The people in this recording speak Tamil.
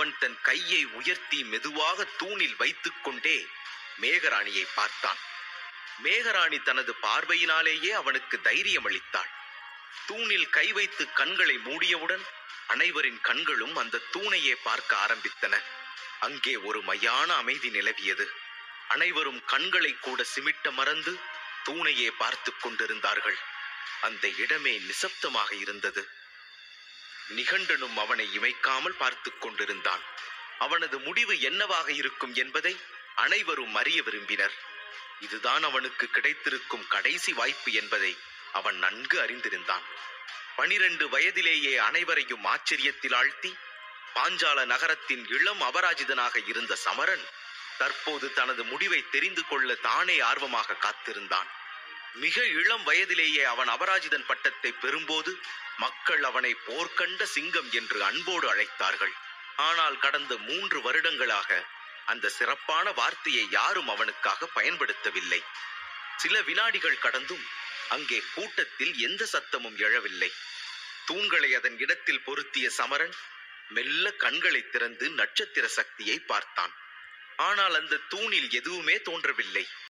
அவன் தன் கையை உயர்த்தி மெதுவாக தூணில் வைத்துக் கொண்டே மேகராணியை பார்த்தான். மேகராணி தனது பார்வையினாலேயே அவனுக்கு தைரியம் அளித்தாள். தூணில் கை வைத்து கண்களை மூடியவுடன் அனைவரின் கண்களும் அந்த தூணையே பார்க்க ஆரம்பித்தன. அங்கே ஒரு மையான அமைதி நிலவியது. அனைவரும் கண்களை கூட சிமிட்ட மறந்து தூணையே பார்த்து கொண்டிருந்தார்கள். அந்த இடமே நிசப்தமாக இருந்தது. நிகண்டனும் அவனை இமைக்காமல் பார்த்து கொண்டிருந்தான். அவனது முடிவு என்னவாக இருக்கும் என்பதை அனைவரும் அறிய விரும்பினர். இதுதான் அவனுக்கு கிடைத்திருக்கும் கடைசி வாய்ப்பு என்பதை அவன் நன்கு அறிந்திருந்தான். 12 வயதிலேயே அனைவரையும் ஆச்சரியத்தில் ஆழ்த்தி பாஞ்சால நகரத்தின் இளம் அபராஜிதனாக இருந்த சமரன் தற்போது தனது முடிவை தெரிந்து கொள்ள தானே ஆர்வமாக காத்திருந்தான். மிக இளம் வயதிலேயே அவன் அபராஜிதன் பட்டத்தை பெறும்போது மக்கள் அவனை போர்க்கண்ட சிங்கம் என்று அன்போடு அழைத்தார்கள். ஆனால் கடந்த 3 வருடங்களாக அந்த சிறப்பான வார்த்தையை யாரும் அவனுக்காக பயன்படுத்தவில்லை. சில வினாடிகள் கடந்தும் அங்கே கூட்டத்தில் எந்த சத்தமும் எழவில்லை. தூண்களை அதன் இடத்தில் பொருத்திய சமரன் மெல்ல கண்களை திறந்து நட்சத்திர சக்தியை பார்த்தான். ஆனால் அந்த தூணில் எதுவுமே தோன்றவில்லை.